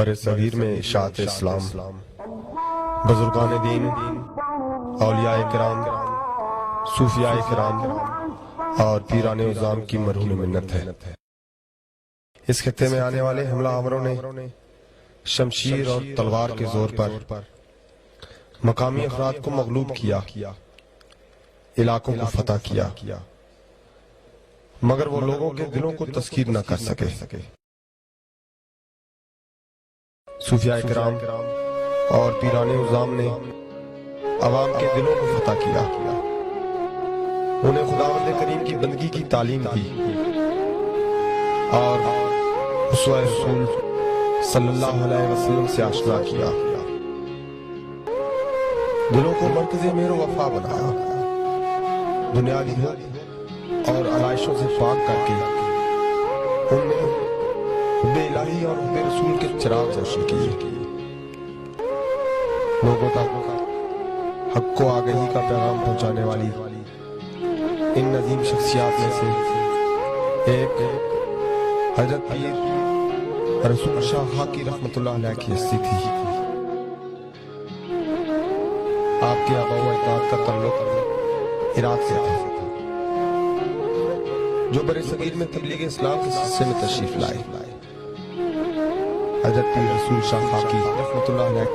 بر صغیر میں اشاعت اسلام، بزرگان دین، اولیاء کرام، صوفیاء کرام اور پیران عظام کی مرہون منت ہے۔ اس خطے میں آنے والے حملہ آوروں نے شمشیر اور تلوار کے زور پر مقامی افراد کو مغلوب کیا، علاقوں کو فتح کیا، مگر وہ لوگوں کے دلوں کو تسخیر نہ کر سکے۔ صوفیاء کرام اور پیران عظام نے عوام کے دلوں کو فتح کیا، انہیں خداوند کریم کی بندگی کی تعلیم دی اور اسوہ رسول صلی اللہ علیہ وسلم سے آشنا کیا، دلوں کو مرکز مہر و وفا بنایا، بنیادی حب اور علائشوں سے پاک کر کے ان میں حب الہی اور حب رسول کے چراغ روشن کیے، لوگوں تک حق کو آگہی کا پیغام پہنچانے والی ان عظیم شخصیات میں سے ایک حضرت پیر رسول شاہ خاکی رحمت اللہ علیہ کی ہستی تھی۔ آپ کے آباء و اجداد کا تعلق عراق سے تھا، جو بر صغیر میں تبلیغ اسلام کے سلسلے میں تشریف لائے۔ حضرت پیر رسول شاہ خاکی رحمت اللہ علیہ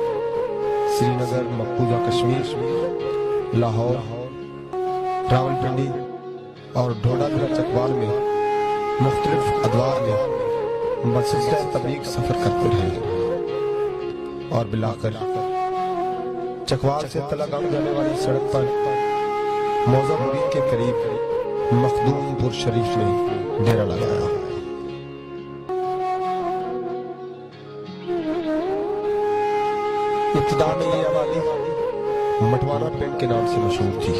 سری نگر، مقبوضہ کشمیر، لاہور، راول پنڈی اور ڈھونڈا ضلع چکوال میں مختلف ادوار میں بسلسلہ تبلیغ سفر کرتے رہے اور بلاخر چکوال سے تلنگانہ جانے والی سڑک پر موضع مرید کے قریب مخدوم پور شریف میں ڈیرہ لگایا۔ ابتدا میں یہ آبادی مٹوانا پنڈ کے نام سے مشہور تھی،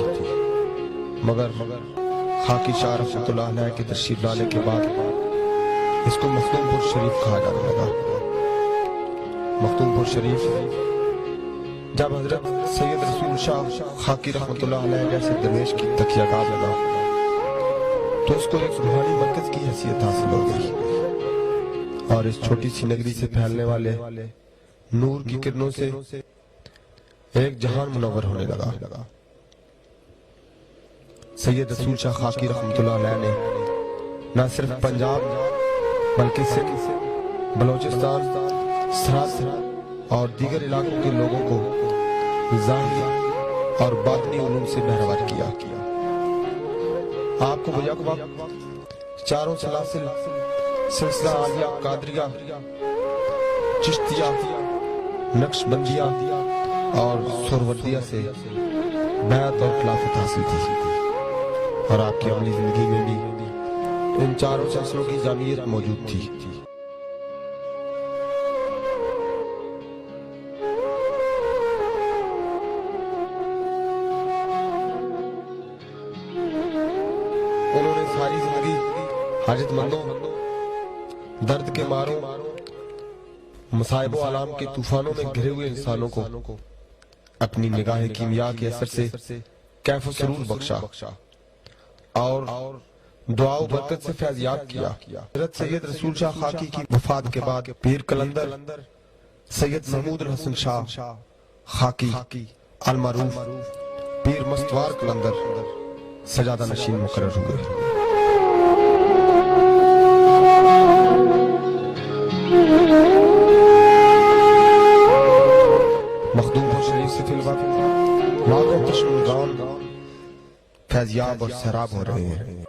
مگر خاکی شاہ رحمت اللہ علیہ کے تشریف لانے کے بعد اس کو مخدوم پور شریف کہا جانے لگا۔ مخدوم پور شریف جب حضرت سید رسول شاہ خاکی رحمت اللہ علیہ جیسے درویش کی تکیہ گاہ لگا تو اس کو ایک روحانی مرکز کی حیثیت حاصل ہو گئی اور اس چھوٹی سی نگری سے پھیلنے والے نور کی کرنوں سے ایک جہان منور ہونے لگا۔ سید رسول شاہ خاکی رحمت اللہ علیہ نے نہ صرف پنجاب بلکہ سندھ، بلوچستان، سرحد اور دیگر علاقوں کے لوگوں کو ظاہری اور باطنی علوم سے بہرور کیا۔ آپ کو بیک وقت چاروں سلاسل، سلسلہ عالیہ، قادریہ، چشتیہ، نقش بندیہ اور سہروردیہ سے بیعت اور خلافت حاصل تھی، اور آپ کی عملی زندگی میں بھی ان چاروں سلسلوں کی جامعیت موجود تھی۔ انہوں نے ساری زندگی حاجت مندوں، درد کے ماروں، مصائب و آلام کے طوفانوں میں گھرے ہوئے انسانوں کو اپنی نگاہ کیمیا کے اثر سے کیف و سرور بخشا اور دعا و برکت سے فیضیاب کیا۔ حضرت سید رسول شاہ خاکی کی وفات کے بعد پیر قلندر سید محمود الحسن شاہ خاکی المعروف پیر مستوار قلندر سجادہ نشین مقرر ہوئے۔ مخدوم پور شریف سے فی الوقت لاکھوں چشمگان فیضیاب اور سیراب ہو رہے ہیں۔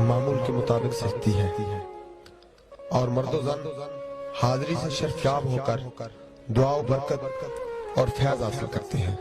معمول کے مطابق سجتی ہے اور مرد و زن حاضری سے شرفیاب ہو کر دعا و برکت اور فیض حاصل کرتے ہیں۔